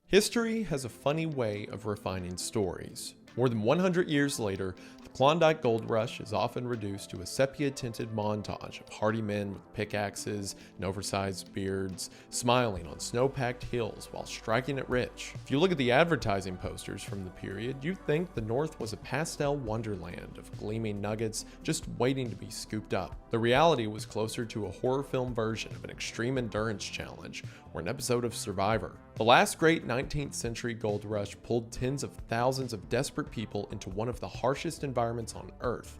History has a funny way of refining stories. More than 100 years later, the Klondike Gold Rush is often reduced to a sepia-tinted montage of hardy men with pickaxes and oversized beards, smiling on snow-packed hills while striking it rich. If you look at the advertising posters from the period, you'd think the North was a pastel wonderland of gleaming nuggets just waiting to be scooped up. The reality was closer to a horror film version of an extreme endurance challenge or an episode of Survivor. The last great 19th century gold rush pulled tens of thousands of desperate people into one of the harshest environments on Earth,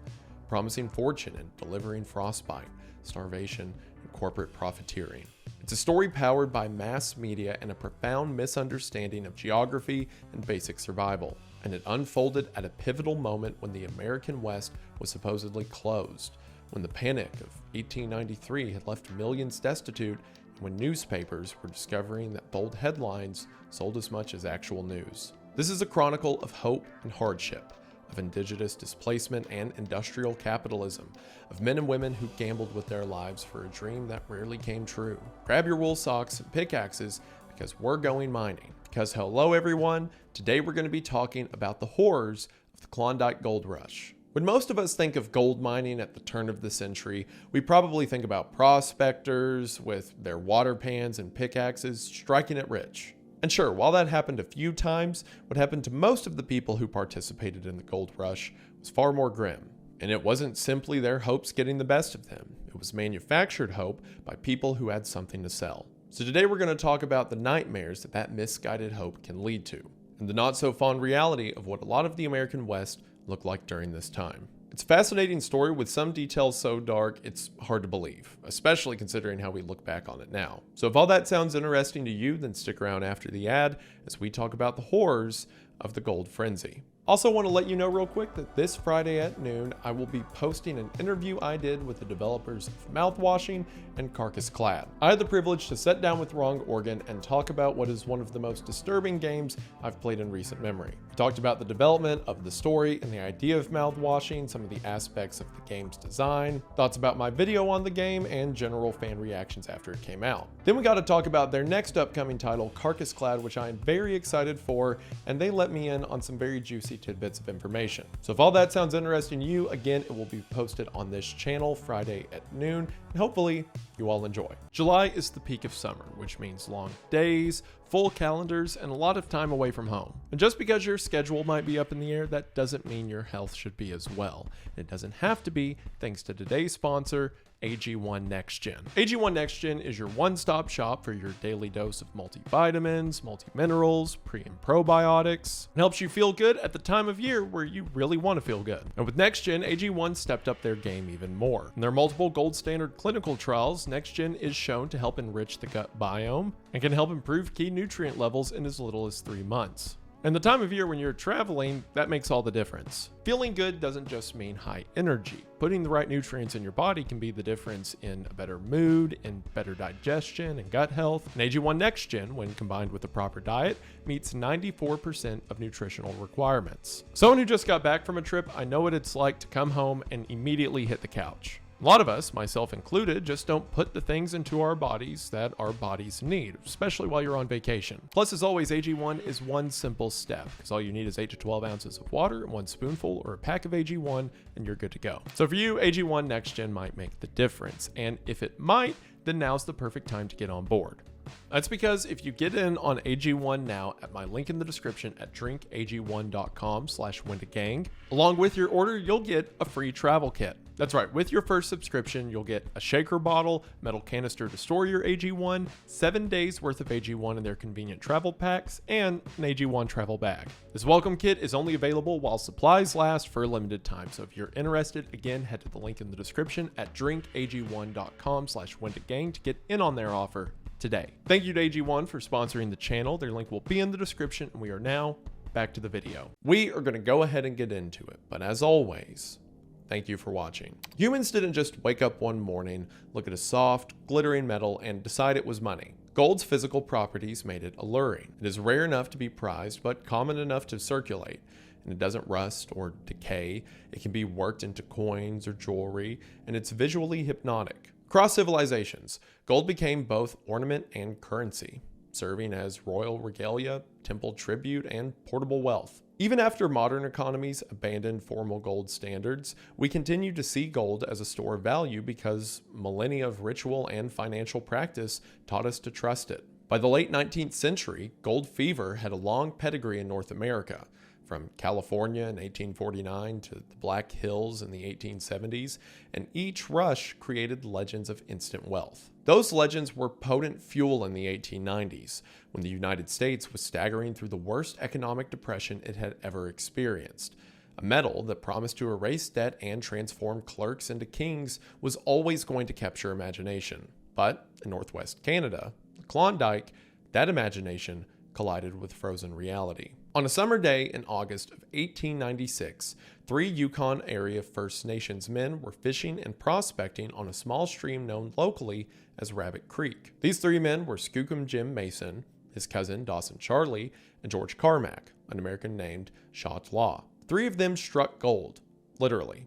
promising fortune and delivering frostbite, starvation, and corporate profiteering. It's a story powered by mass media and a profound misunderstanding of geography and basic survival, and it unfolded at a pivotal moment when the American West was supposedly closed, when the Panic of 1893 had left millions destitute, when newspapers were discovering that bold headlines sold as much as actual news. This is a chronicle of hope and hardship, of indigenous displacement and industrial capitalism, of men and women who gambled with their lives for a dream that rarely came true. Grab your wool socks and pickaxes because we're going mining. Because hello everyone, today we're going to be talking about the horrors of the Klondike Gold Rush. When most of us think of gold mining at the turn of the century, we probably think about prospectors with their water pans and pickaxes striking it rich. And sure, while that happened a few times, what happened to most of the people who participated in the gold rush was far more grim. And it wasn't simply their hopes getting the best of them. It was manufactured hope by people who had something to sell. So today we're going to talk about the nightmares that misguided hope can lead to, and the not so fond reality of what a lot of the American West looked like during this time. It's a fascinating story with some details so dark it's hard to believe, especially considering how we look back on it now. So if all that sounds interesting to you, then stick around after the ad as we talk about the horrors of the gold frenzy. Also want to let you know real quick that this Friday at noon, I will be posting an interview I did with the developers of Mouthwashing and Carcass Clad. I had the privilege to sit down with Wrong Organ and talk about what is one of the most disturbing games I've played in recent memory. We talked about the development of the story and the idea of mouthwashing, some of the aspects of the game's design, thoughts about my video on the game, and general fan reactions after it came out. Then we got to talk about their next upcoming title, Carcass Clad, which I am very excited for, and they let me in on some very juicy tidbits of information. So if all that sounds interesting to you, again, it will be posted on this channel Friday at noon, and hopefully you all enjoy. July is the peak of summer, which means long days, full calendars, and a lot of time away from home. And just because your schedule might be up in the air, that doesn't mean your health should be as well. It doesn't have to be, thanks to today's sponsor, AG1 Next Gen. AG1 Next Gen is your one-stop shop for your daily dose of multivitamins, multiminerals, pre and probiotics, and helps you feel good at the time of year where you really want to feel good. And with Next Gen, AG1 stepped up their game even more. In their multiple gold standard clinical trials, Next Gen is shown to help enrich the gut biome and can help improve key nutrient levels in as little as 3 months. And the time of year when you're traveling, that makes all the difference. Feeling good doesn't just mean high energy. Putting the right nutrients in your body can be the difference in a better mood, in better digestion and gut health. And AG1 Next Gen, when combined with a proper diet, meets 94% of nutritional requirements. Someone who just got back from a trip, I know what it's like to come home and immediately hit the couch. A lot of us, myself included, just don't put the things into our bodies that our bodies need, especially while you're on vacation. Plus, as always, AG1 is one simple step, because all you need is 8 to 12 ounces of water, 1 spoonful, or a pack of AG1, and you're good to go. So for you, AG1 Next Gen might make the difference, and if it might, then now's the perfect time to get on board. That's because if you get in on AG1 now at my link in the description at drinkag1.com/Wendigang, along with your order, you'll get a free travel kit. That's right, with your first subscription, you'll get a shaker bottle, metal canister to store your AG1, 7 days worth of AG1 in their convenient travel packs, and an AG1 travel bag. This welcome kit is only available while supplies last for a limited time, so if you're interested, again, head to the link in the description at drinkag1.com/Wendigang to get in on their offer today. Thank you to AG1 for sponsoring the channel. Their link will be in the description, and we are now back to the video. We are going to go ahead and get into it, but as always, thank you for watching. Humans didn't just wake up one morning, look at a soft, glittering metal, and decide it was money. Gold's physical properties made it alluring. It is rare enough to be prized, but common enough to circulate. And it doesn't rust or decay. It can be worked into coins or jewelry, and it's visually hypnotic. Across civilizations, gold became both ornament and currency. serving as royal regalia, temple tribute, and portable wealth. Even after modern economies abandoned formal gold standards, we continue to see gold as a store of value because millennia of ritual and financial practice taught us to trust it. By the late 19th century, gold fever had a long pedigree in North America, from California in 1849 to the Black Hills in the 1870s, and each rush created legends of instant wealth. Those legends were potent fuel in the 1890s, when the United States was staggering through the worst economic depression it had ever experienced. A metal that promised to erase debt and transform clerks into kings was always going to capture imagination. But in Northwest Canada, the Klondike, that imagination collided with frozen reality. On a summer day in August of 1896, 3 Yukon area First Nations men were fishing and prospecting on a small stream known locally as Rabbit Creek. These 3 men were Skookum Jim Mason, his cousin Dawson Charlie, and George Carmack, an American named Shot Law. 3 of them struck gold, literally.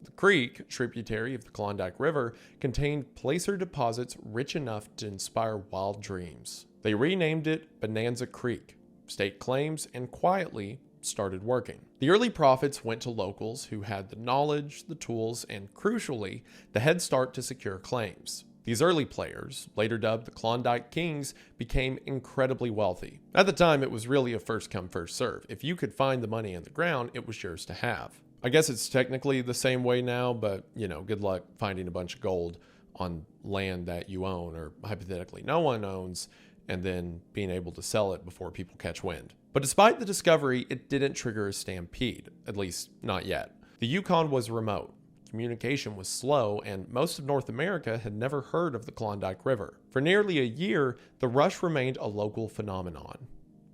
The creek, tributary of the Klondike River, contained placer deposits rich enough to inspire wild dreams. They renamed it Bonanza Creek, staked claims, and quietly started working. The early profits went to locals who had the knowledge, the tools, and crucially, the head start to secure claims. These early players, later dubbed the Klondike Kings, became incredibly wealthy. At the time, it was really a first come, first serve. If you could find the money in the ground, it was yours to have. I guess it's technically the same way now, but good luck finding a bunch of gold on land that you own or hypothetically no one owns, and then being able to sell it before people catch wind. But despite the discovery, it didn't trigger a stampede, at least not yet. The Yukon was remote, communication was slow, and most of North America had never heard of the Klondike River. For nearly a year, the rush remained a local phenomenon.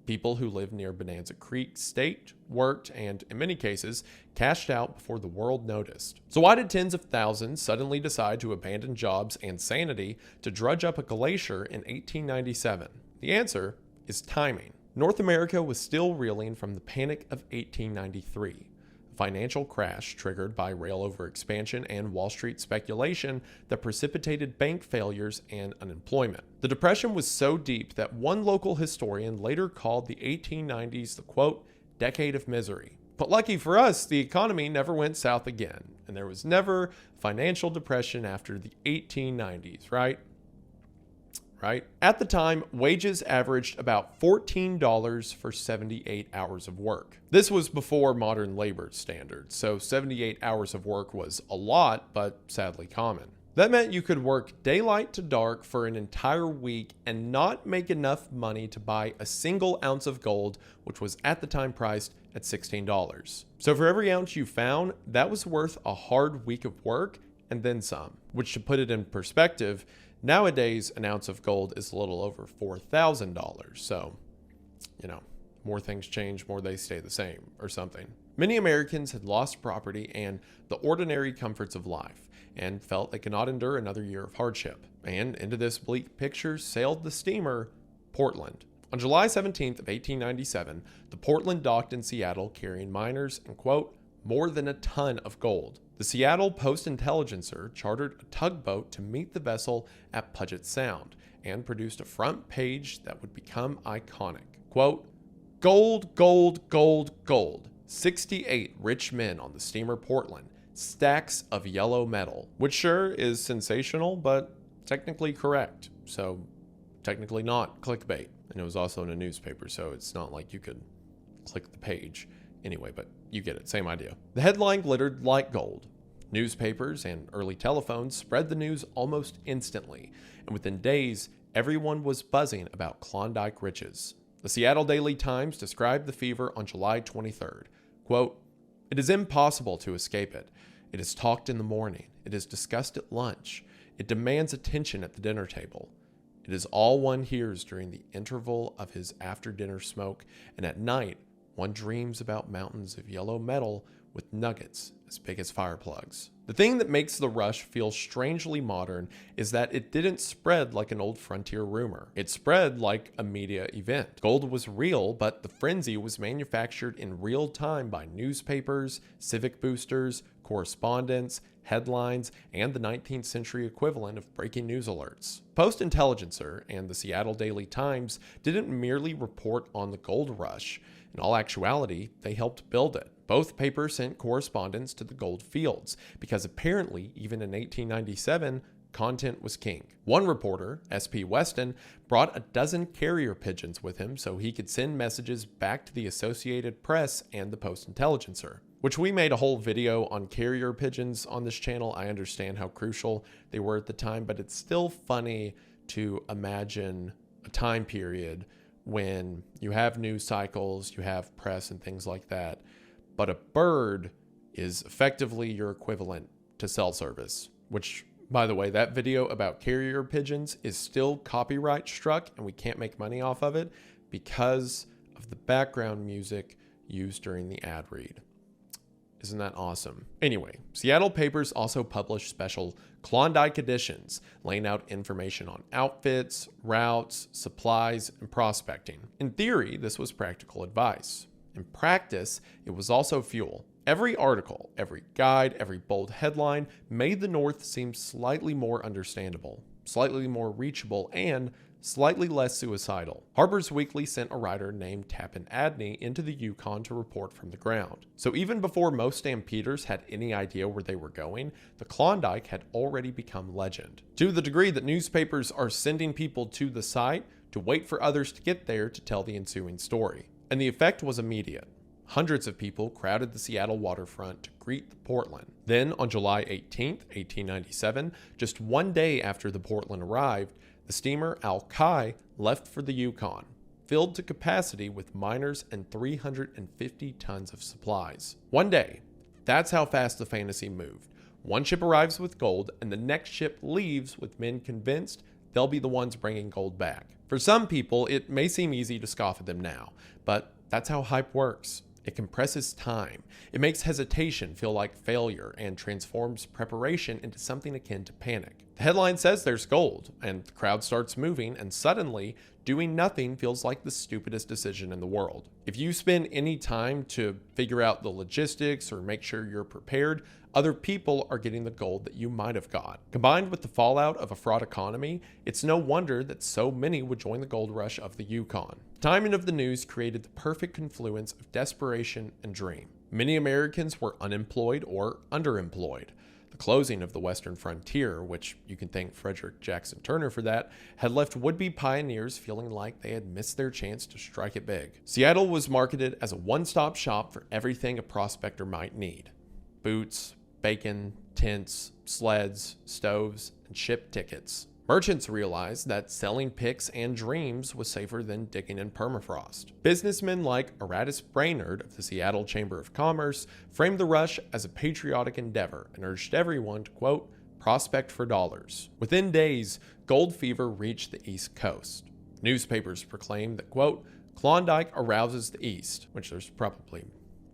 People who lived near Bonanza Creek staked, worked, and, in many cases, cashed out before the world noticed. So why did tens of thousands suddenly decide to abandon jobs and sanity to drudge up a glacier in 1897? The answer is timing. North America was still reeling from the panic of 1893. Financial crash triggered by rail overexpansion and Wall Street speculation that precipitated bank failures and unemployment. The depression was so deep that one local historian later called the 1890s the, quote, decade of misery. But lucky for us, the economy never went south again, and there was never financial depression after the 1890s, right? At the time, wages averaged about $14 for 78 hours of work. This was before modern labor standards, so 78 hours of work was a lot, but sadly common. That meant you could work daylight to dark for an entire week and not make enough money to buy a single ounce of gold, which was at the time priced at $16. So for every ounce you found, that was worth a hard week of work and then some, which, to put it in perspective, nowadays, an ounce of gold is a little over $4,000. So, more things change, more they stay the same or something. Many Americans had lost property and the ordinary comforts of life and felt they could not endure another year of hardship. And into this bleak picture sailed the steamer Portland. On July 17th of 1897, the Portland docked in Seattle carrying miners and, quote, more than a ton of gold. The Seattle Post-Intelligencer chartered a tugboat to meet the vessel at Puget Sound and produced a front page that would become iconic. Quote, gold, gold, gold, gold. 68 rich men on the steamer Portland. Stacks of yellow metal. Which sure is sensational, but technically correct. So technically not clickbait. And it was also in a newspaper, so it's not like you could click the page. Anyway, but you get it, same idea. The headline glittered like gold. Newspapers and early telephones spread the news almost instantly, and within days, everyone was buzzing about Klondike riches. The Seattle Daily Times described the fever on July 23rd. Quote, it is impossible to escape it. It is talked in the morning. It is discussed at lunch. It demands attention at the dinner table. It is all one hears during the interval of his after-dinner smoke, and at night, one dreams about mountains of yellow metal with nuggets as big as fire plugs. The thing that makes the rush feel strangely modern is that it didn't spread like an old frontier rumor. It spread like a media event. Gold was real, but the frenzy was manufactured in real time by newspapers, civic boosters, correspondence, headlines, and the 19th century equivalent of breaking news alerts. Post-Intelligencer and the Seattle Daily Times didn't merely report on the gold rush. In all actuality, they helped build it. Both papers sent correspondents to the gold fields, because apparently, even in 1897, content was king. One reporter, S.P. Weston, brought a dozen carrier pigeons with him so he could send messages back to the Associated Press and the Post-Intelligencer, which we made a whole video on carrier pigeons on this channel. I understand how crucial they were at the time, but it's still funny to imagine a time period when you have news cycles, you have press and things like that, but a bird is effectively your equivalent to cell service, which, by the way, that video about carrier pigeons is still copyright struck and we can't make money off of it because of the background music used during the ad read. Isn't that awesome? Anyway, Seattle papers also published special Klondike editions, laying out information on outfits, routes, supplies, and prospecting. In theory, this was practical advice. In practice, it was also fuel. Every article, every guide, every bold headline made the North seem slightly more understandable, slightly more reachable, and slightly less suicidal. Harper's Weekly sent a writer named Tappan Adney into the Yukon to report from the ground. So even before most stampeders had any idea where they were going, the Klondike had already become legend. To the degree that newspapers are sending people to the site to wait for others to get there to tell the ensuing story. And the effect was immediate. Hundreds of people crowded the Seattle waterfront to greet the Portland. Then, on July 18, 1897, just one day after the Portland arrived, the steamer Alki left for the Yukon, filled to capacity with miners and 350 tons of supplies. One day. That's how fast the fantasy moved. One ship arrives with gold, and the next ship leaves with men convinced they'll be the ones bringing gold back. For some people, it may seem easy to scoff at them now, but that's how hype works. It compresses time. It makes hesitation feel like failure and transforms preparation into something akin to panic. The headline says there's gold, and the crowd starts moving, and suddenly, doing nothing feels like the stupidest decision in the world. If you spend any time to figure out the logistics or make sure you're prepared, other people are getting the gold that you might have got. Combined with the fallout of a fraud economy, it's no wonder that so many would join the gold rush of the Yukon. The timing of the news created the perfect confluence of desperation and dream. Many Americans were unemployed or underemployed. The closing of the western frontier, which you can thank Frederick Jackson Turner for that, had left would-be pioneers feeling like they had missed their chance to strike it big. Seattle was marketed as a one-stop shop for everything a prospector might need: boots, bacon, tents, sleds, stoves, and ship tickets. Merchants realized that selling picks and dreams was safer than digging in permafrost. Businessmen like Aratus Brainerd of the Seattle Chamber of Commerce framed the rush as a patriotic endeavor and urged everyone to, quote, prospect for dollars. Within days, gold fever reached the East Coast. Newspapers proclaimed that, quote, Klondike arouses the East, which there's probably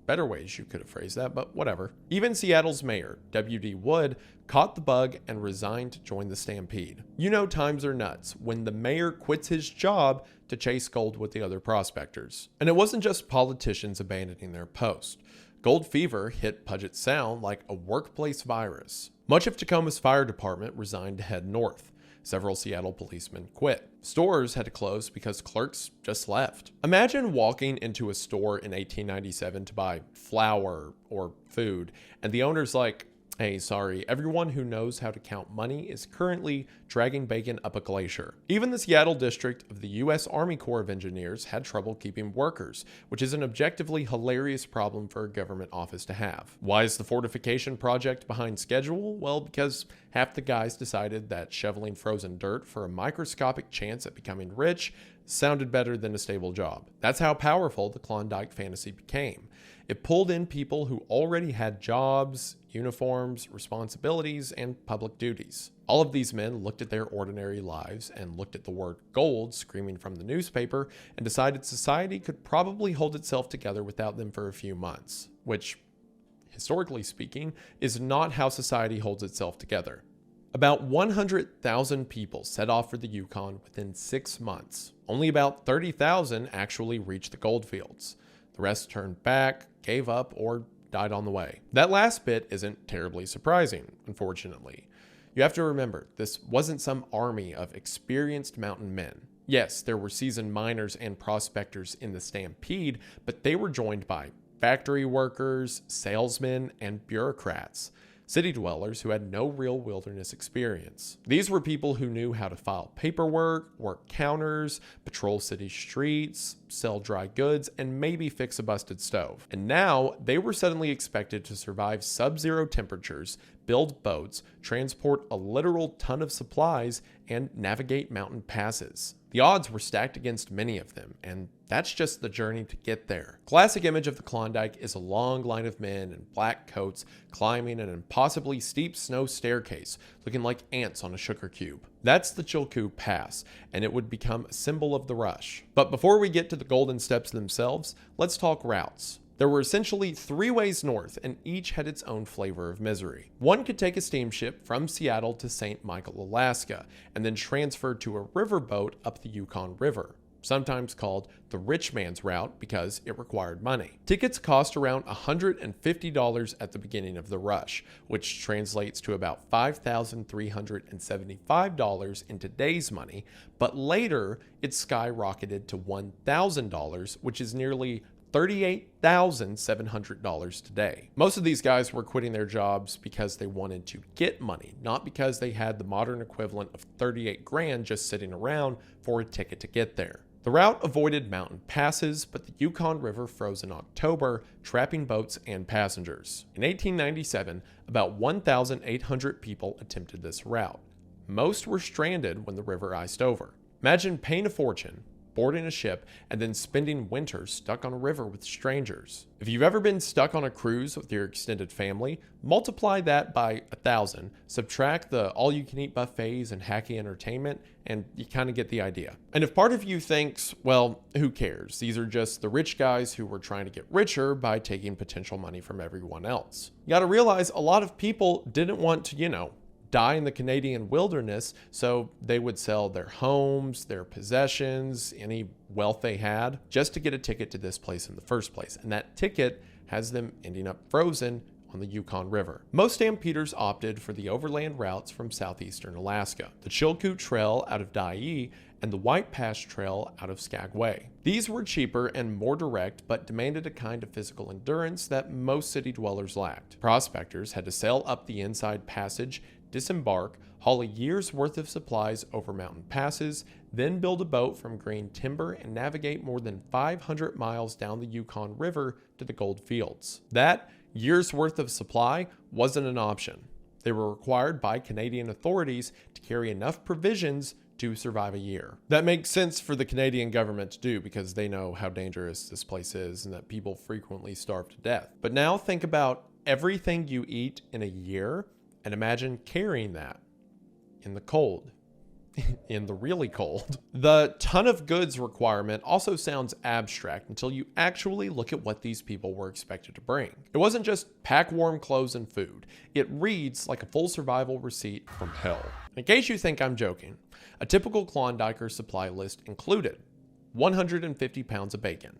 better ways you could have phrased that, but whatever. Even Seattle's mayor, W.D. Wood, caught the bug and resigned to join the stampede. You know times are nuts when the mayor quits his job to chase gold with the other prospectors. And it wasn't just politicians abandoning their post. Gold fever hit Puget Sound like a workplace virus. Much of Tacoma's fire department resigned to head north. Several Seattle policemen quit. Stores had to close because clerks just left. Imagine walking into a store in 1897 to buy flour or food, and the owner's like, hey, sorry, everyone who knows how to count money is currently dragging bacon up a glacier. Even the Seattle district of the U.S. Army Corps of Engineers had trouble keeping workers, which is an objectively hilarious problem for a government office to have. Why is the fortification project behind schedule? Well, because half the guys decided that shoveling frozen dirt for a microscopic chance at becoming rich sounded better than a stable job. That's how powerful the Klondike fantasy became. It pulled in people who already had jobs, uniforms, responsibilities, and public duties. All of these men looked at their ordinary lives and looked at the word gold screaming from the newspaper and decided society could probably hold itself together without them for a few months, which historically speaking, is not how society holds itself together. About 100,000 people set off for the Yukon within 6 months. Only about 30,000 actually reached the goldfields. The rest turned back, gave up, or died on the way. That last bit isn't terribly surprising, unfortunately. You have to remember, this wasn't some army of experienced mountain men. Yes, there were seasoned miners and prospectors in the stampede, but they were joined by factory workers, salesmen, and bureaucrats. City dwellers who had no real wilderness experience. These were people who knew how to file paperwork, work counters, patrol city streets, sell dry goods, and maybe fix a busted stove. And now they were suddenly expected to survive sub-zero temperatures, build boats, transport a literal ton of supplies, and navigate mountain passes. The odds were stacked against many of them, and that's just the journey to get there. Classic image of the Klondike is a long line of men in black coats climbing an impossibly steep snow staircase, looking like ants on a sugar cube. That's the Chilkoot Pass, and it would become a symbol of the rush. But before we get to the Golden Steps themselves, let's talk routes. There were essentially 3 ways north, and each had its own flavor of misery. One could take a steamship from Seattle to St. Michael, Alaska, and then transfer to a riverboat up the Yukon River, sometimes called the rich man's route because it required money. Tickets cost around $150 at the beginning of the rush, which translates to about $5,375 in today's money, but later it skyrocketed to $1,000, which is nearly $38,700 today. Most of these guys were quitting their jobs because they wanted to get money, not because they had the modern equivalent of 38 grand just sitting around for a ticket to get there. The route avoided mountain passes, but the Yukon River froze in October, trapping boats and passengers. In 1897, about 1,800 people attempted this route. Most were stranded when the river iced over. Imagine paying a fortune, boarding a ship, and then spending winters stuck on a river with strangers. If you've ever been stuck on a cruise with your extended family, multiply that by 1,000, subtract the all-you-can-eat buffets and hacky entertainment, and you kind of get the idea. And if part of you thinks, well, who cares? These are just the rich guys who were trying to get richer by taking potential money from everyone else. You gotta realize a lot of people didn't want to, die in the Canadian wilderness, so they would sell their homes, their possessions, any wealth they had, just to get a ticket to this place in the first place. And that ticket has them ending up frozen on the Yukon River. Most stampeders opted for the overland routes from southeastern Alaska, the Chilkoot Trail out of Dyea, and the White Pass Trail out of Skagway. These were cheaper and more direct, but demanded a kind of physical endurance that most city dwellers lacked. Prospectors had to sail up the inside passage, disembark, haul a year's worth of supplies over mountain passes, then build a boat from green timber and navigate more than 500 miles down the Yukon River to the gold fields. That year's worth of supply wasn't an option. They were required by Canadian authorities to carry enough provisions to survive a year. That makes sense for the Canadian government to do because they know how dangerous this place is and that people frequently starve to death. But now think about everything you eat in a year and imagine carrying that in the cold, in the really cold. The ton of goods requirement also sounds abstract until you actually look at what these people were expected to bring. It wasn't just pack warm clothes and food. It reads like a full survival receipt from hell. In case you think I'm joking, a typical Klondiker supply list included 150 pounds of bacon,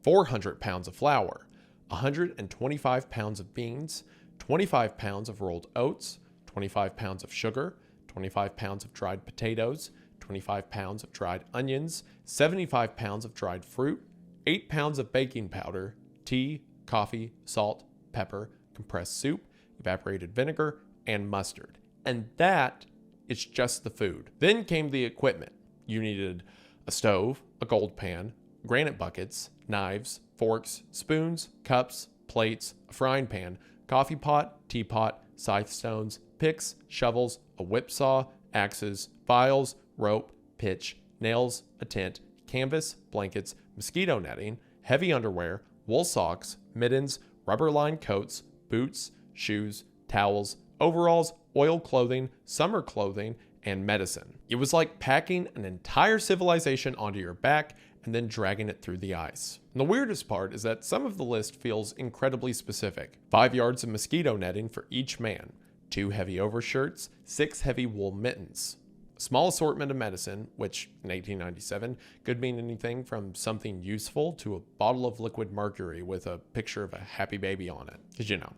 400 pounds of flour, 125 pounds of beans, 25 pounds of rolled oats, 25 pounds of sugar, 25 pounds of dried potatoes, 25 pounds of dried onions, 75 pounds of dried fruit, 8 pounds of baking powder, tea, coffee, salt, pepper, compressed soup, evaporated vinegar, and mustard. And that is just the food. Then came the equipment. You needed a stove, a gold pan, granite buckets, knives, forks, spoons, cups, plates, a frying pan, coffee pot, teapot, scythe stones, picks, shovels, a whipsaw, axes, files, rope, pitch, nails, a tent, canvas, blankets, mosquito netting, heavy underwear, wool socks, mittens, rubber-lined coats, boots, shoes, towels, overalls, oil clothing, summer clothing, and medicine. It was like packing an entire civilization onto your back and then dragging it through the ice. And the weirdest part is that some of the list feels incredibly specific. 5 yards of mosquito netting for each man, 2 heavy overshirts, 6 heavy wool mittens. A small assortment of medicine, which in 1897 could mean anything from something useful to a bottle of liquid mercury with a picture of a happy baby on it. Because, you know,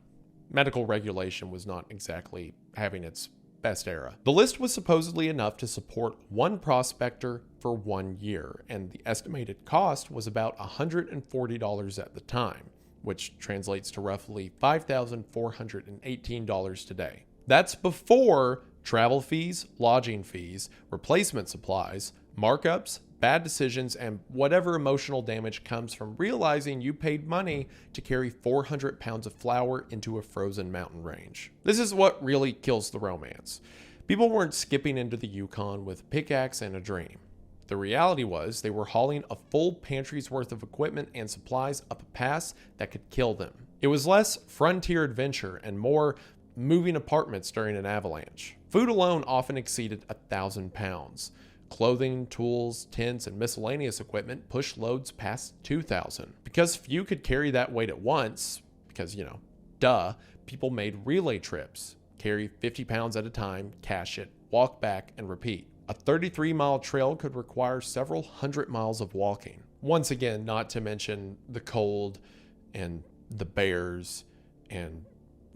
medical regulation was not exactly having its best era. The list was supposedly enough to support one prospector for 1 year, and the estimated cost was about $140 at the time, which translates to roughly $5,418 today. That's before travel fees, lodging fees, replacement supplies, markups, bad decisions, and whatever emotional damage comes from realizing you paid money to carry 400 pounds of flour into a frozen mountain range. This is what really kills the romance. People weren't skipping into the Yukon with a pickaxe and a dream. The reality was they were hauling a full pantry's worth of equipment and supplies up a pass that could kill them. It was less frontier adventure and more moving apartments during an avalanche. Food alone often exceeded 1,000 pounds. Clothing, tools, tents, and miscellaneous equipment pushed loads past 2,000. Because few could carry that weight at once, because, you know, duh, people made relay trips. Carry 50 pounds at a time, cache it, walk back, and repeat. A 33-mile trail could require several hundred miles of walking. Once again, not to mention the cold and the bears and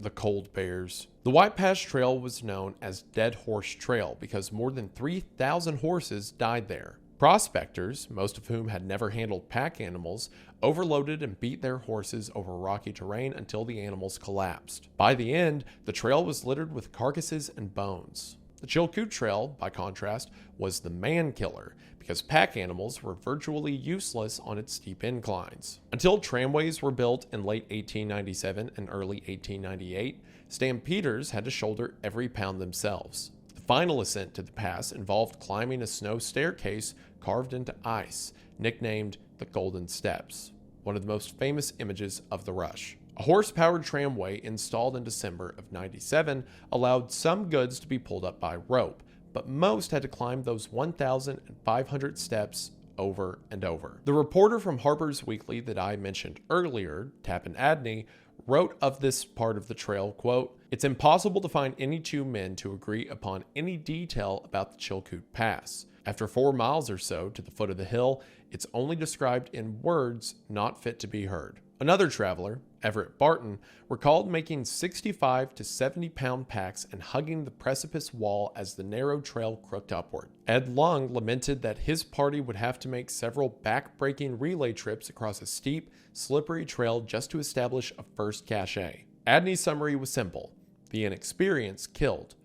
the cold bears. The White Pass Trail was known as Dead Horse Trail because more than 3,000 horses died there. Prospectors, most of whom had never handled pack animals, overloaded and beat their horses over rocky terrain until the animals collapsed. By the end, the trail was littered with carcasses and bones. The Chilkoot Trail, by contrast, was the man killer because pack animals were virtually useless on its steep inclines. Until tramways were built in late 1897 and early 1898, stampeders had to shoulder every pound themselves. The final ascent to the pass involved climbing a snow staircase carved into ice, nicknamed the Golden Steps, one of the most famous images of the rush. A horse-powered tramway installed in December of '97 allowed some goods to be pulled up by rope, but most had to climb those 1,500 steps over and over. The reporter from Harper's Weekly that I mentioned earlier, Taaffe Adney, wrote of this part of the trail, quote, "It's impossible to find any two men to agree upon any detail about the Chilkoot Pass. After 4 miles or so to the foot of the hill, it's only described in words not fit to be heard." Another traveler, Everett Barton, recalled making 65 to 70 pound packs and hugging the precipice wall as the narrow trail crooked upward. Ed Lung lamented that his party would have to make several back-breaking relay trips across a steep, slippery trail just to establish a first cache. Adney's summary was simple: the inexperience killed.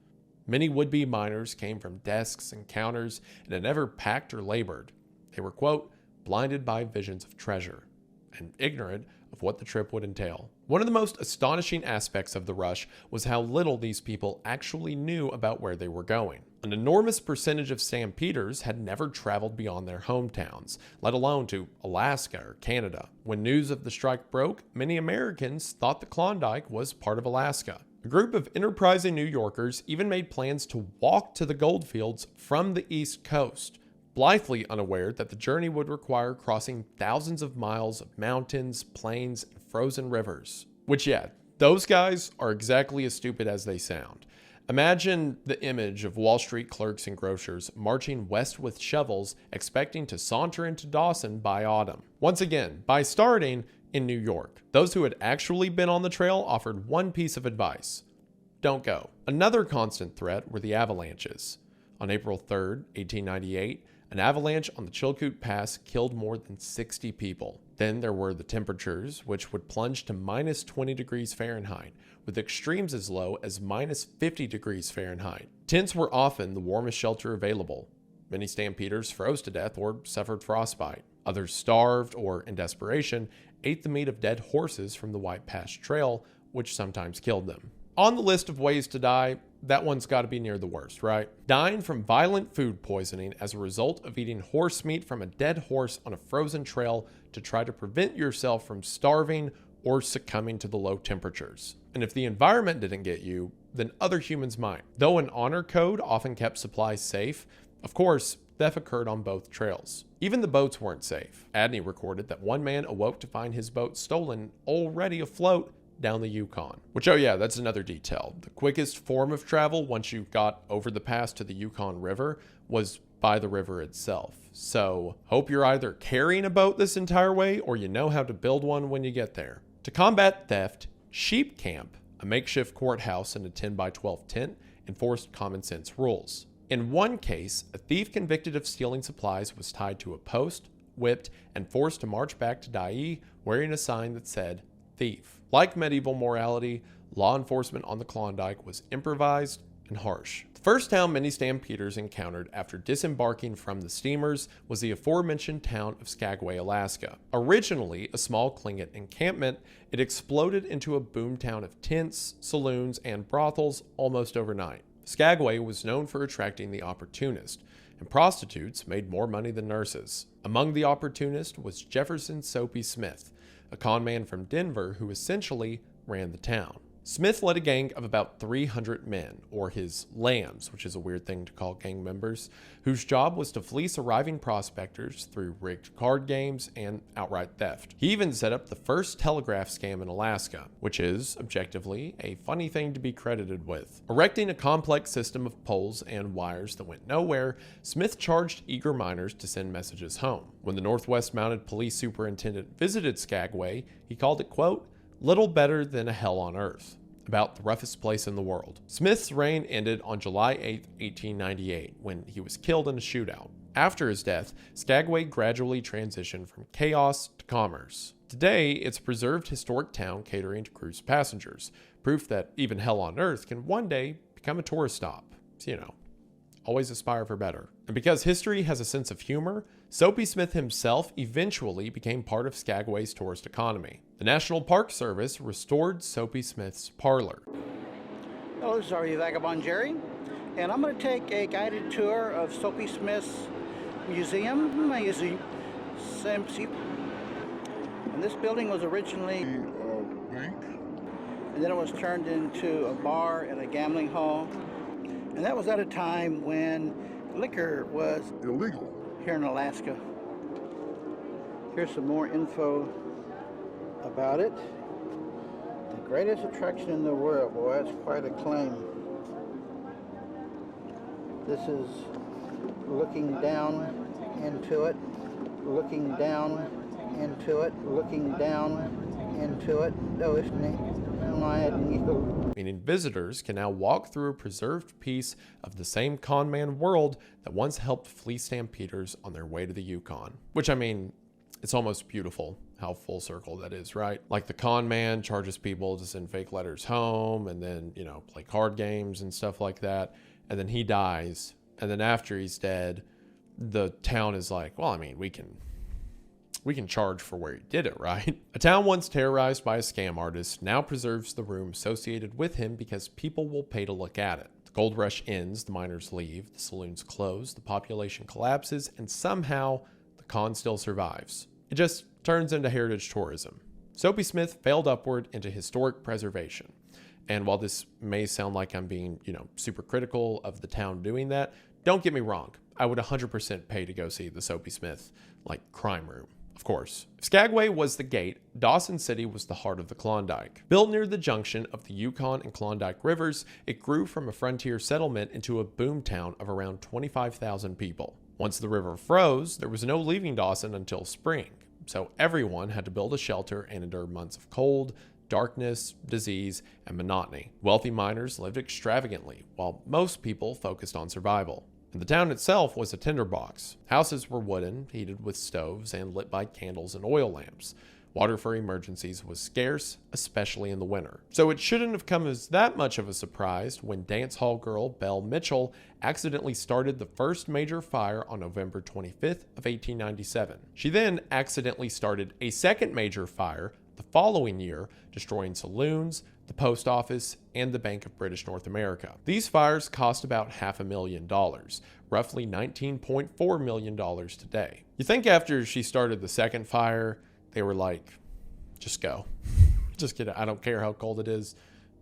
Many would-be miners came from desks and counters and had never packed or labored. They were, quote, blinded by visions of treasure, and ignorant of what the trip would entail. One of the most astonishing aspects of the rush was how little these people actually knew about where they were going. An enormous percentage of stampeders had never traveled beyond their hometowns, let alone to Alaska or Canada. When news of the strike broke, many Americans thought the Klondike was part of Alaska. A group of enterprising New Yorkers even made plans to walk to the goldfields from the East Coast, blithely unaware that the journey would require crossing thousands of miles of mountains, plains, and frozen rivers. Which, yeah, those guys are exactly as stupid as they sound. Imagine the image of Wall Street clerks and grocers marching west with shovels, expecting to saunter into Dawson by autumn. Once again, by starting in New York. Those who had actually been on the trail offered one piece of advice: don't go. Another constant threat were the avalanches. On April 3rd, 1898, an avalanche on the Chilkoot Pass killed more than 60 people. Then there were the temperatures, which would plunge to minus 20 degrees Fahrenheit, with extremes as low as minus 50 degrees Fahrenheit. Tents were often the warmest shelter available. Many stampeders froze to death or suffered frostbite. Others starved or, in desperation, ate the meat of dead horses from the White Pass Trail, which sometimes killed them. On the list of ways to die, that one's got to be near the worst, right? Dying from violent food poisoning as a result of eating horse meat from a dead horse on a frozen trail to try to prevent yourself from starving or succumbing to the low temperatures. And if the environment didn't get you, then other humans might. Though an honor code often kept supplies safe, of course, theft occurred on both trails. Even the boats weren't safe. Adney recorded that one man awoke to find his boat stolen, already afloat, down the Yukon. Which, oh yeah, that's another detail. The quickest form of travel once you got over the pass to the Yukon River was by the river itself. So, hope you're either carrying a boat this entire way or you know how to build one when you get there. To combat theft, Sheep Camp, a makeshift courthouse in a 10 by 12 tent, enforced common sense rules. In one case, a thief convicted of stealing supplies was tied to a post, whipped, and forced to march back to Dyea wearing a sign that said, "Thief." Like medieval morality, law enforcement on the Klondike was improvised and harsh. The first town many stampeders encountered after disembarking from the steamers was the aforementioned town of Skagway, Alaska. Originally a small Tlingit encampment, it exploded into a boomtown of tents, saloons, and brothels almost overnight. Skagway was known for attracting the opportunist, and prostitutes made more money than nurses. Among the opportunists was Jefferson Soapy Smith, a conman from Denver who essentially ran the town. Smith led a gang of about 300 men, or his lambs, which is a weird thing to call gang members, whose job was to fleece arriving prospectors through rigged card games and outright theft. He even set up the first telegraph scam in Alaska, which is, objectively, a funny thing to be credited with. Erecting a complex system of poles and wires that went nowhere, Smith charged eager miners to send messages home. When the Northwest Mounted Police Superintendent visited Skagway, he called it, quote, "little better than a hell on earth," about the roughest place in the world. Smith's reign ended on July 8, 1898, when he was killed in a shootout. After his death, Skagway gradually transitioned from chaos to commerce. Today, it's a preserved historic town catering to cruise passengers, proof that even hell on earth can one day become a tourist stop. So, always aspire for better. And because history has a sense of humor, Soapy Smith himself eventually became part of Skagway's tourist economy. The National Park Service restored Soapy Smith's parlor. Hello, this is RV Vagabond Jerry, and I'm going to take a guided tour of Soapy Smith's museum. And this building was originally a bank, and then it was turned into a bar and a gambling hall. And that was at a time when liquor was illegal here in Alaska. Here's some more info about it. The greatest attraction in the world, boy, that's quite a claim. This is looking down into it, looking down into it, looking down into it. Oh, it's neat. Meaning visitors can now walk through a preserved piece of the same conman world that once helped fleece stampeders on their way to the Yukon. Which, it's almost beautiful how full circle that is, right? Like the conman charges people to send fake letters home and then, play card games and stuff like that. And then he dies. And then after he's dead, the town is like, well, we can charge for where he did it, right? A town once terrorized by a scam artist now preserves the room associated with him because people will pay to look at it. The gold rush ends, the miners leave, the saloons close, the population collapses, and somehow the con still survives. It just turns into heritage tourism. Soapy Smith failed upward into historic preservation. And while this may sound like I'm being, super critical of the town doing that, don't get me wrong. I would 100% pay to go see the Soapy Smith, crime room. Of course. If Skagway was the gate, Dawson City was the heart of the Klondike. Built near the junction of the Yukon and Klondike rivers, it grew from a frontier settlement into a boom town of around 25,000 people. Once the river froze, there was no leaving Dawson until spring, so everyone had to build a shelter and endure months of cold, darkness, disease, and monotony. Wealthy miners lived extravagantly, while most people focused on survival. And the town itself was a tinderbox. Houses were wooden, heated with stoves, and lit by candles and oil lamps. Water for emergencies was scarce, especially in the winter. So it shouldn't have come as that much of a surprise when dance hall girl Belle Mitchell accidentally started the first major fire on November 25th of 1897. She then accidentally started a second major fire the following year, destroying saloons, the post office, and the Bank of British North America. These fires cost about $500,000, roughly $19.4 million today. You think after she started the second fire, they were like, just go. Just kidding. I don't care how cold it is.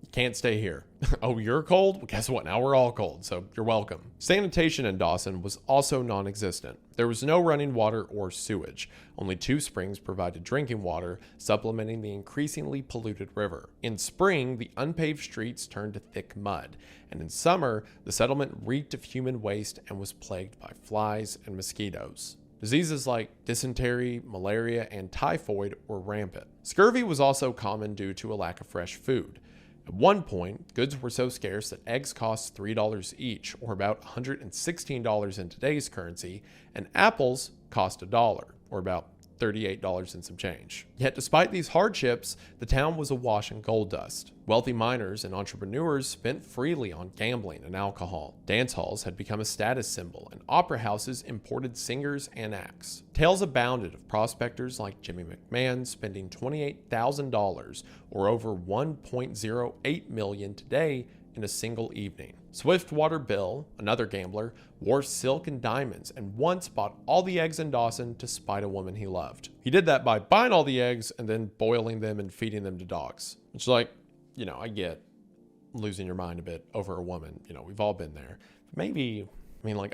You can't stay here. Oh, you're cold? Well, guess what? Now we're all cold, so you're welcome. Sanitation in Dawson was also non-existent. There was no running water or sewage. Only 2 springs provided drinking water, supplementing the increasingly polluted river. In spring, the unpaved streets turned to thick mud, and in summer, the settlement reeked of human waste and was plagued by flies and mosquitoes. Diseases like dysentery, malaria, and typhoid were rampant. Scurvy was also common due to a lack of fresh food. At one point, goods were so scarce that eggs cost $3 each, or about $116 in today's currency, and apples cost $1, or about $38 and some change. Yet despite these hardships, the town was awash in gold dust. Wealthy miners and entrepreneurs spent freely on gambling and alcohol. Dance halls had become a status symbol, and opera houses imported singers and acts. Tales abounded of prospectors like Jimmy McMahon spending $28,000, or over $1.08 million today, in a single evening. Swiftwater Bill, another gambler, wore silk and diamonds and once bought all the eggs in Dawson to spite a woman he loved. He did that by buying all the eggs and then boiling them and feeding them to dogs. It's like, I get losing your mind a bit over a woman. We've all been there. Maybe,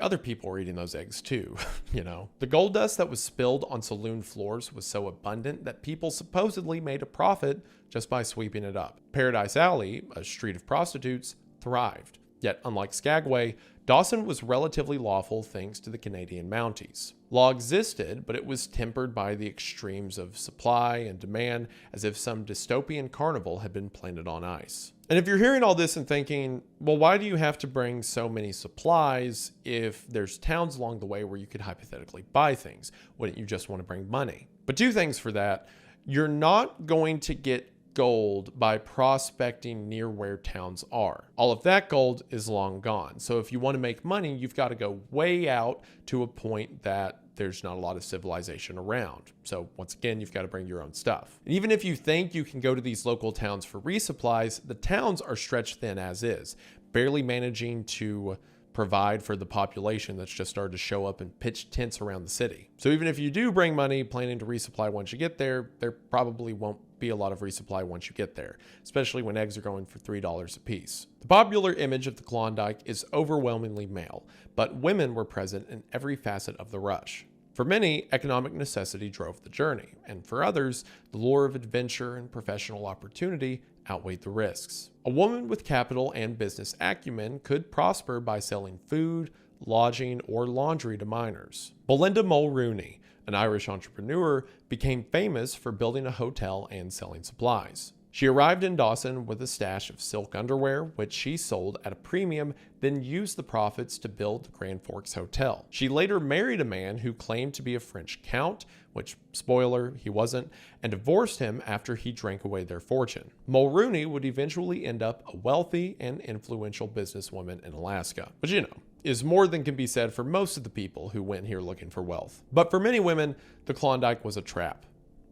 other people were eating those eggs too, The gold dust that was spilled on saloon floors was so abundant that people supposedly made a profit just by sweeping it up. Paradise Alley, a street of prostitutes, thrived. Yet, unlike Skagway, Dawson was relatively lawful thanks to the Canadian Mounties. Law existed, but it was tempered by the extremes of supply and demand, as if some dystopian carnival had been planted on ice. And if you're hearing all this and thinking, well, why do you have to bring so many supplies if there's towns along the way where you could hypothetically buy things? Wouldn't you just want to bring money? But 2 things for that. You're not going to get gold by prospecting near where towns are. All of that gold is long gone. So if you want to make money, you've got to go way out to a point that there's not a lot of civilization around. So once again, you've got to bring your own stuff. And even if you think you can go to these local towns for resupplies, the towns are stretched thin as is, barely managing to provide for the population that's just started to show up and pitch tents around the city. So even if you do bring money planning to resupply once you get there, there probably won't be a lot of resupply once you get there, especially when eggs are going for $3 a piece. The popular image of the Klondike is overwhelmingly male, but women were present in every facet of the rush. For many, economic necessity drove the journey, and for others, the lure of adventure and professional opportunity outweighed the risks. A woman with capital and business acumen could prosper by selling food, lodging, or laundry to miners. Belinda Mulrooney, an Irish entrepreneur, became famous for building a hotel and selling supplies. She arrived in Dawson with a stash of silk underwear, which she sold at a premium, then used the profits to build the Grand Forks Hotel. She later married a man who claimed to be a French count, which, spoiler, he wasn't, and divorced him after he drank away their fortune. Mulrooney would eventually end up a wealthy and influential businesswoman in Alaska, which, is more than can be said for most of the people who went here looking for wealth. But for many women, the Klondike was a trap.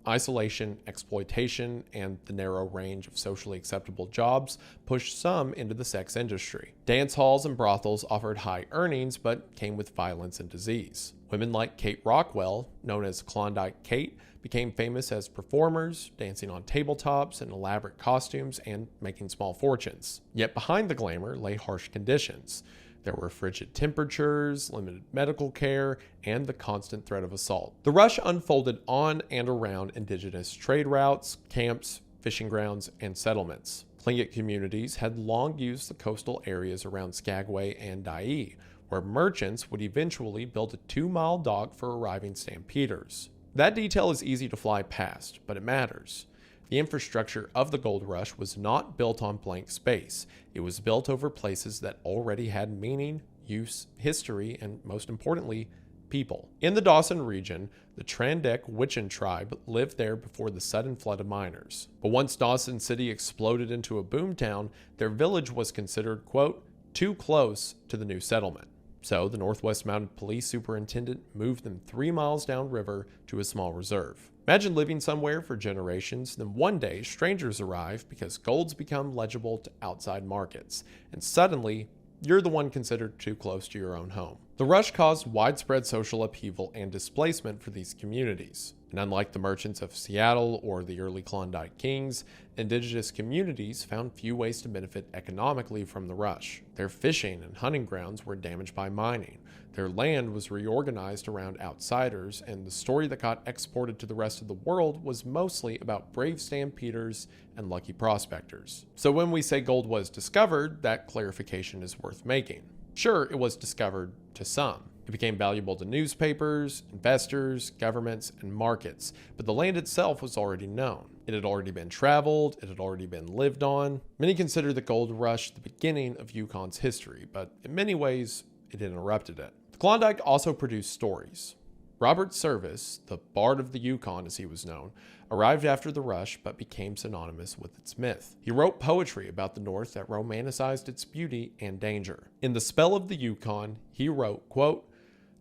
Isolation, exploitation, and the narrow range of socially acceptable jobs pushed some into the sex industry. Dance halls and brothels offered high earnings, but came with violence and disease. Women like Kate Rockwell, known as Klondike Kate, became famous as performers, dancing on tabletops in elaborate costumes and making small fortunes. Yet behind the glamour lay harsh conditions. There were frigid temperatures, limited medical care, and the constant threat of assault. The rush unfolded on and around indigenous trade routes, camps, fishing grounds, and settlements. Tlingit communities had long used the coastal areas around Skagway and Dyea, where merchants would eventually build a 2-mile dock for arriving stampeders. That detail is easy to fly past, but it matters. The infrastructure of the gold rush was not built on blank space. It was built over places that already had meaning, use, history, and most importantly, people. In the Dawson region, the Trandek Wichan tribe lived there before the sudden flood of miners. But once Dawson City exploded into a boomtown, their village was considered, quote, too close to the new settlement. So the Northwest Mounted Police Superintendent moved them 3 miles downriver to a small reserve. Imagine living somewhere for generations, then one day strangers arrive because gold's become legible to outside markets, and suddenly you're the one considered too close to your own home. The rush caused widespread social upheaval and displacement for these communities. And unlike the merchants of Seattle or the early Klondike Kings, indigenous communities found few ways to benefit economically from the rush. Their fishing and hunting grounds were damaged by mining. Their land was reorganized around outsiders, and the story that got exported to the rest of the world was mostly about brave stampeders and lucky prospectors. So when we say gold was discovered, that clarification is worth making. Sure, it was discovered to some. It became valuable to newspapers, investors, governments, and markets, but the land itself was already known. It had already been traveled, it had already been lived on. Many consider the gold rush the beginning of Yukon's history, but in many ways, it interrupted it. The Klondike also produced stories. Robert Service, the Bard of the Yukon as he was known, arrived after the rush but became synonymous with its myth. He wrote poetry about the North that romanticized its beauty and danger. In The Spell of the Yukon, he wrote, quote,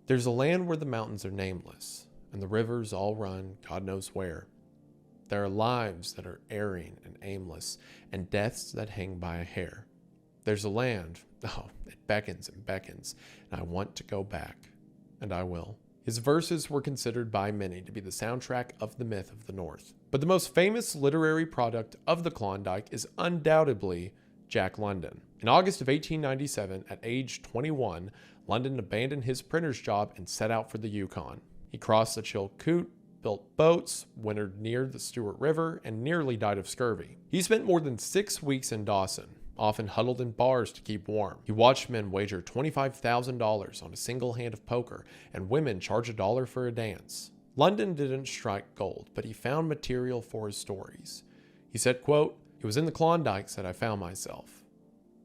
"There's a land where the mountains are nameless, and the rivers all run God knows where. There are lives that are erring and aimless, and deaths that hang by a hair. There's a land, oh, it beckons and beckons, and I want to go back, and I will." His verses were considered by many to be the soundtrack of the myth of the North. But the most famous literary product of the Klondike is undoubtedly Jack London. In August of 1897, at age 21, London abandoned his printer's job and set out for the Yukon. He crossed the Chilkoot, built boats, wintered near the Stewart River, and nearly died of scurvy. He spent more than 6 weeks in Dawson, often huddled in bars to keep warm. He watched men wager $25,000 on a single hand of poker, and women charge $1 for a dance. London didn't strike gold, but he found material for his stories. He said, quote, "It was in the Klondikes that I found myself."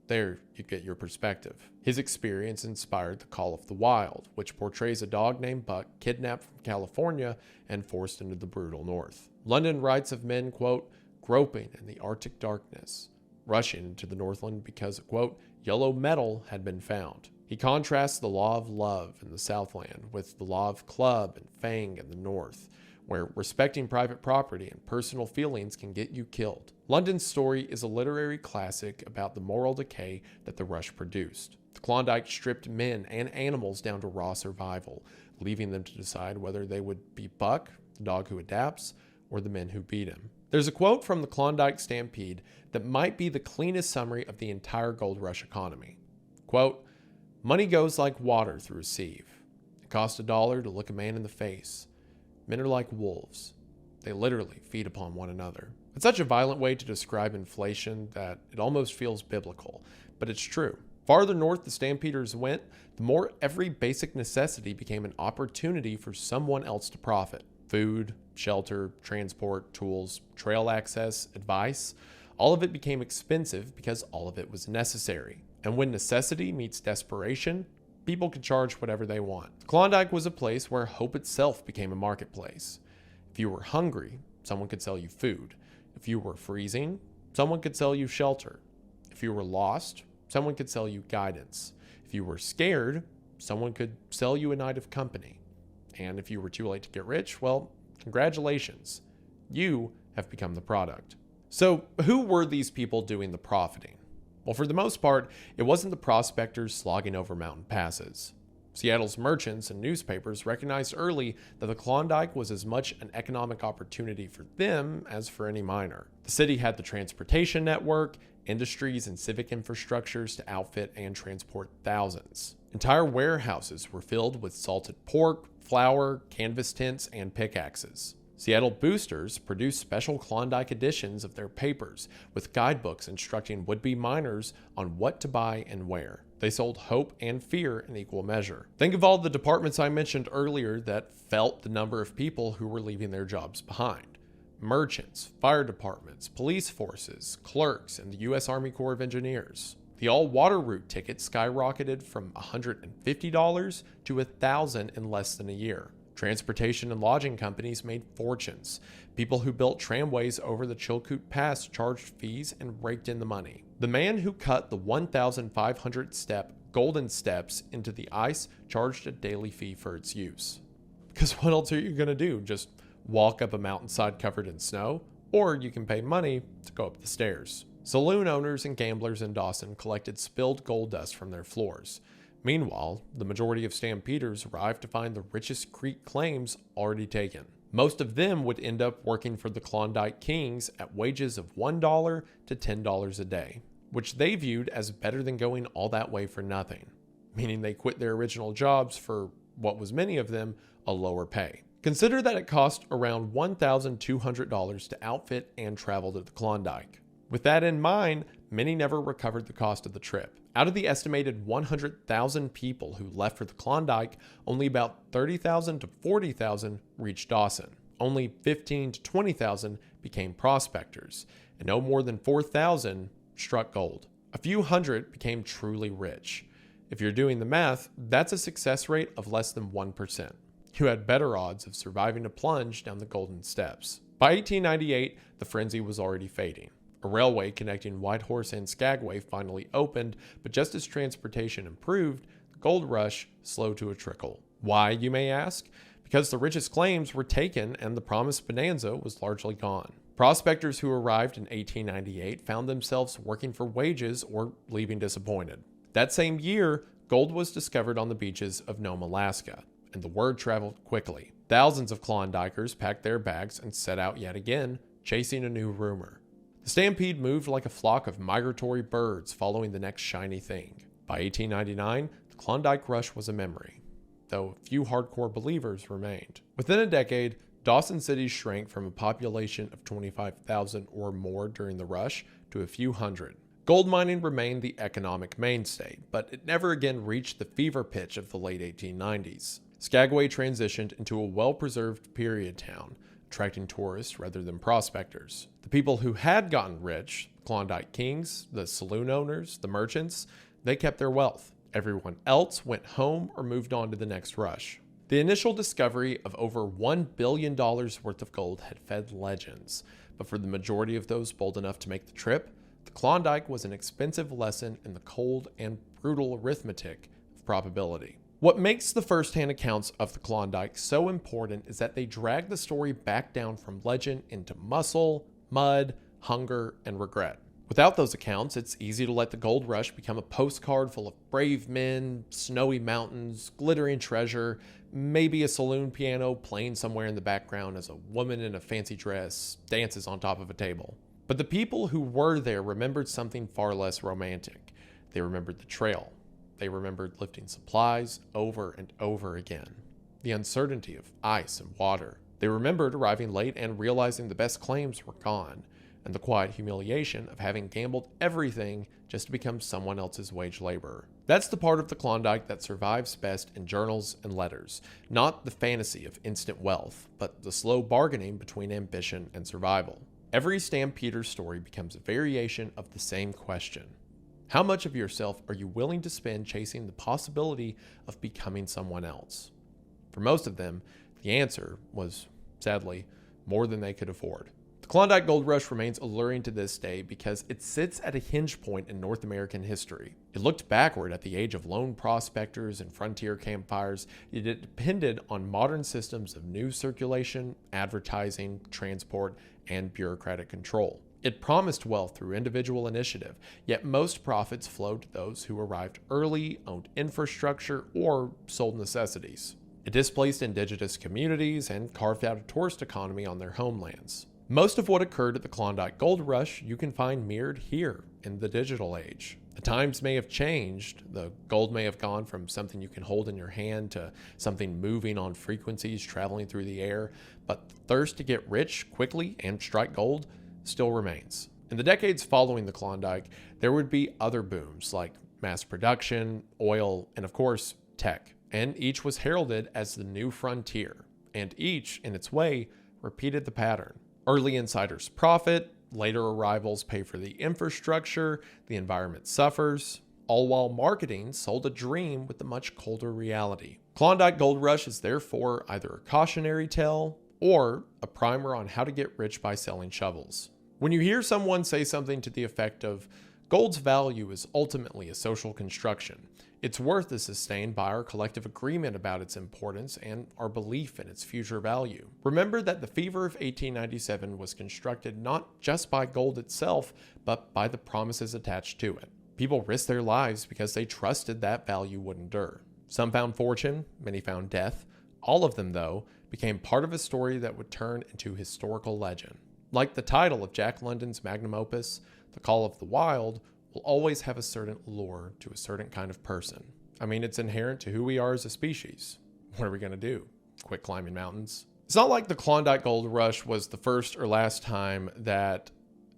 There you get your perspective. His experience inspired The Call of the Wild, which portrays a dog named Buck kidnapped from California and forced into the brutal North. London writes of men, quote, "groping in the Arctic darkness, rushing into the Northland because, quote, yellow metal had been found." He contrasts the law of love in the Southland with the law of club and fang in the North, where respecting private property and personal feelings can get you killed. London's story is a literary classic about the moral decay that the rush produced. The Klondike stripped men and animals down to raw survival, leaving them to decide whether they would be Buck, the dog who adapts, or the men who beat him. There's a quote from the Klondike Stampede that might be the cleanest summary of the entire gold rush economy. Quote, "Money goes like water through a sieve. It costs $1 to look a man in the face. Men are like wolves. They literally feed upon one another." It's such a violent way to describe inflation that it almost feels biblical, but it's true. Farther north the stampeders went, the more every basic necessity became an opportunity for someone else to profit. Food, shelter, transport, tools, trail access, advice, all of it became expensive because all of it was necessary. And when necessity meets desperation, people could charge whatever they want. The Klondike was a place where hope itself became a marketplace. If you were hungry, someone could sell you food. If you were freezing, someone could sell you shelter. If you were lost, someone could sell you guidance. If you were scared, someone could sell you a night of company. And if you were too late to get rich, well, congratulations. You have become the product. So who were these people doing the profiting? Well, for the most part, it wasn't the prospectors slogging over mountain passes. Seattle's merchants and newspapers recognized early that the Klondike was as much an economic opportunity for them as for any miner. The city had the transportation network, industries, and civic infrastructures to outfit and transport thousands. Entire warehouses were filled with salted pork, flour, canvas tents, and pickaxes. Seattle boosters produced special Klondike editions of their papers with guidebooks instructing would-be miners on what to buy and where. They sold hope and fear in equal measure. Think of all the departments I mentioned earlier that felt the number of people who were leaving their jobs behind. Merchants, fire departments, police forces, clerks, and the U.S. Army Corps of Engineers. The all-water route ticket skyrocketed from $150 to $1,000 in less than a year. Transportation and lodging companies made fortunes. People who built tramways over the Chilkoot Pass charged fees and raked in the money. The man who cut the 1,500-step golden steps into the ice charged a daily fee for its use. Because what else are you going to do? Just walk up a mountainside covered in snow? Or you can pay money to go up the stairs. Saloon owners and gamblers in Dawson collected spilled gold dust from their floors. Meanwhile, the majority of stampeders arrived to find the richest creek claims already taken. Most of them would end up working for the Klondike Kings at wages of $1 to $10 a day, which they viewed as better than going all that way for nothing, meaning they quit their original jobs for what was many of them a lower pay. Consider that it cost around $1,200 to outfit and travel to the Klondike. With that in mind, many never recovered the cost of the trip. Out of the estimated 100,000 people who left for the Klondike, only about 30,000 to 40,000 reached Dawson. Only 15 to 20,000 became prospectors, and no more than 4,000 struck gold. A few hundred became truly rich. If you're doing the math, that's a success rate of less than 1%. You had better odds of surviving a plunge down the Golden Steps. By 1898, the frenzy was already fading. A railway connecting Whitehorse and Skagway finally opened, but just as transportation improved, the gold rush slowed to a trickle. Why, you may ask? Because the richest claims were taken and the promised bonanza was largely gone. Prospectors who arrived in 1898 found themselves working for wages or leaving disappointed. That same year, gold was discovered on the beaches of Nome, Alaska, and the word traveled quickly. Thousands of Klondikers packed their bags and set out yet again, chasing a new rumor. The stampede moved like a flock of migratory birds following the next shiny thing. By 1899, the Klondike Rush was a memory, though a few hardcore believers remained. Within a decade, Dawson City shrank from a population of 25,000 or more during the rush to a few hundred. Gold mining remained the economic mainstay, but it never again reached the fever pitch of the late 1890s. Skagway transitioned into a well-preserved period town, attracting tourists rather than prospectors. The people who had gotten rich, the Klondike Kings, the saloon owners, the merchants, they kept their wealth. Everyone else went home or moved on to the next rush. The initial discovery of over $1 billion worth of gold had fed legends, but for the majority of those bold enough to make the trip, the Klondike was an expensive lesson in the cold and brutal arithmetic of probability. What makes the first-hand accounts of the Klondike so important is that they drag the story back down from legend into muscle, mud, hunger, and regret. Without those accounts, it's easy to let the gold rush become a postcard full of brave men, snowy mountains, glittering treasure, maybe a saloon piano playing somewhere in the background as a woman in a fancy dress dances on top of a table. But the people who were there remembered something far less romantic. They remembered the trail. They remembered lifting supplies over and over again. The uncertainty of ice and water. They remembered arriving late and realizing the best claims were gone, and the quiet humiliation of having gambled everything just to become someone else's wage laborer. That's the part of the Klondike that survives best in journals and letters, not the fantasy of instant wealth, but the slow bargaining between ambition and survival. Every stampeder story becomes a variation of the same question. How much of yourself are you willing to spend chasing the possibility of becoming someone else? For most of them, the answer was, sadly, more than they could afford. The Klondike Gold Rush remains alluring to this day because it sits at a hinge point in North American history. It looked backward at the age of lone prospectors and frontier campfires, yet it depended on modern systems of news circulation, advertising, transport, and bureaucratic control. It promised wealth through individual initiative, yet most profits flowed to those who arrived early, owned infrastructure, or sold necessities. It displaced indigenous communities and carved out a tourist economy on their homelands. Most of what occurred at the Klondike Gold Rush you can find mirrored here in the digital age. The times may have changed. The gold may have gone from something you can hold in your hand to something moving on frequencies traveling through the air, but the thirst to get rich quickly and strike gold still remains. In the decades following the Klondike, there would be other booms like mass production, oil, and of course, tech. And each was heralded as the new frontier, and each, in its way, repeated the pattern. Early insiders profit, later arrivals pay for the infrastructure, the environment suffers, all while marketing sold a dream with a much colder reality. Klondike Gold Rush is therefore either a cautionary tale or a primer on how to get rich by selling shovels. When you hear someone say something to the effect of, "Gold's value is ultimately a social construction. Its worth is sustained by our collective agreement about its importance and our belief in its future value." Remember that the fever of 1897 was constructed not just by gold itself, but by the promises attached to it. people risked their lives because they trusted that value would endure. Some found fortune, many found death. All of them, though, became part of a story that would turn into historical legend. Like the title of Jack London's magnum opus, The Call of the Wild will always have a certain lure to a certain kind of person. I mean, it's inherent to who we are as a species. What are we going to do? Quit climbing mountains? It's not like the Klondike Gold Rush was the first or last time that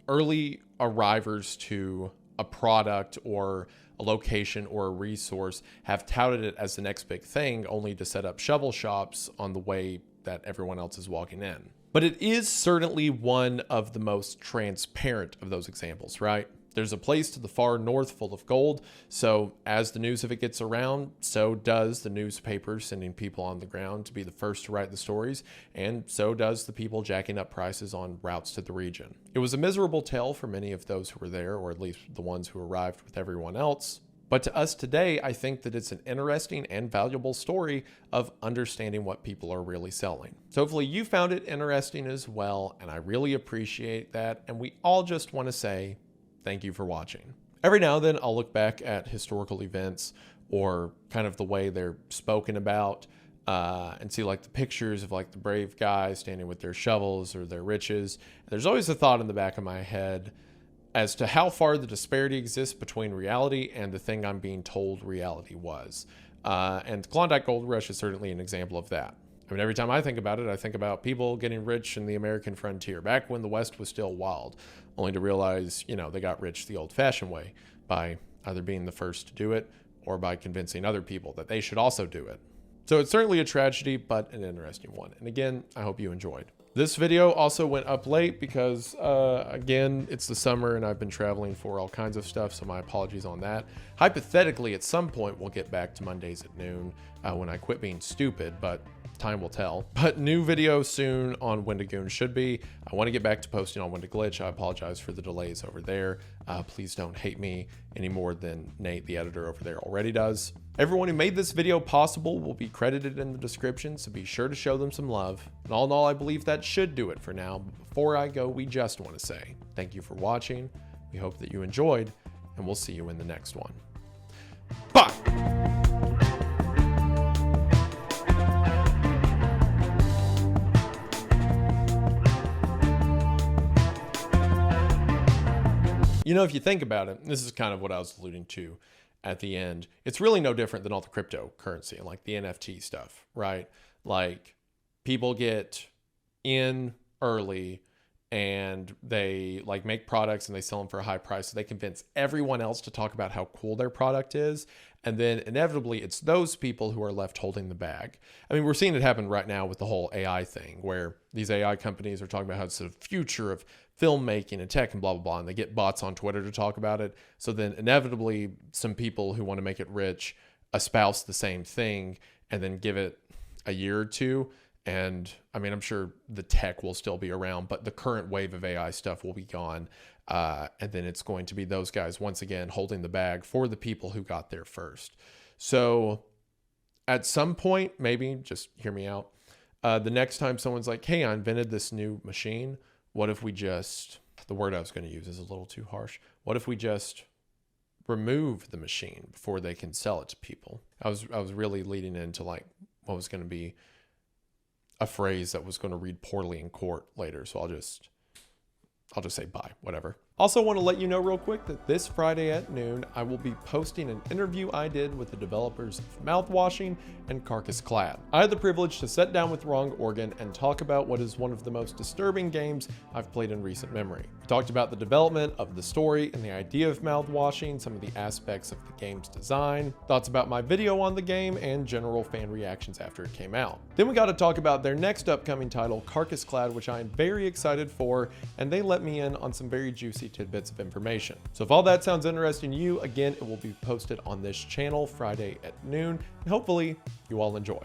early arrivers to a product or a location or a resource have touted it as the next big thing, only to set up shovel shops on the way that everyone else is walking in. But it is certainly one of the most transparent of those examples, right? There's a place to the far north full of gold, so as the news of it gets around, so does the newspaper sending people on the ground to be the first to write the stories, and so does the people jacking up prices on routes to the region. It was a miserable tale for many of those who were there, or at least the ones who arrived with everyone else. But to us today, I think that it's an interesting and valuable story of understanding what people are really selling. So hopefully you found it interesting as well, and I really appreciate that, and we all just want to say, thank you for watching. Every now and then I'll look back at historical events or kind of the way they're spoken about and see like the pictures of like the brave guys standing with their shovels or their riches. And there's always a thought in the back of my head as to how far the disparity exists between reality and the thing I'm being told reality was. And the Klondike Gold Rush is certainly an example of that. I mean, every time I think about it, I think about people getting rich in the American frontier, back when the West was still wild, only to realize, you know, they got rich the old-fashioned way by either being the first to do it or by convincing other people that they should also do it. So it's certainly a tragedy, but an interesting one. And again, I hope you enjoyed. This video also went up late because, again, it's the summer and I've been traveling for all kinds of stuff, so my apologies on that. Hypothetically, at some point, we'll get back to Mondays at noon when I quit being stupid, but time will tell. But new video soon on Wendigoon should be. I want to get back to posting on Wendiglitch. I apologize for the delays over there. Please don't hate me any more than Nate, the editor over there, already does. Everyone who made this video possible will be credited in the description, so be sure to show them some love. And all in all, I believe that should do it for now. But before I go, we just want to say thank you for watching. We hope that you enjoyed, and we'll see you in the next one. Bye! You know, if you think about it, this is kind of what I was alluding to at the end. It's really no different than all the cryptocurrency and like the NFT stuff, right? Like people get in early and they like make products and they sell them for a high price. So they convince everyone else to talk about how cool their product is. And then inevitably it's those people who are left holding the bag. I mean, we're seeing it happen right now with the whole AI thing where these AI companies are talking about how it's the future of filmmaking and tech and blah, blah, blah. And they get bots on Twitter to talk about it. So then inevitably some people who want to make it rich espouse the same thing and then give it a year or two. And I mean, I'm sure the tech will still be around, but the current wave of AI stuff will be gone. And then it's going to be those guys once again holding the bag for the people who got there first. So at some point, maybe just hear me out. The next time someone's like, hey, I invented this new machine. What if we just, the word I was going to use is a little too harsh. What if we just remove the machine before they can sell it to people? I was really leading into like what was going to be a phrase that was going to read poorly in court later. So I'll just say bye, whatever. Also want to let you know real quick that this Friday at noon, I will be posting an interview I did with the developers of Mouthwashing and Carcass Clad. I had the privilege to sit down with Wrong Organ and talk about what is one of the most disturbing games I've played in recent memory. We talked about the development of the story and the idea of mouthwashing, some of the aspects of the game's design, thoughts about my video on the game, and general fan reactions after it came out. Then we got to talk about their next upcoming title, Carcass Clad, which I am very excited for, and they let me in on some very juicy tidbits of information. So if all that sounds interesting to you, again, it will be posted on this channel Friday at noon, and hopefully you all enjoy.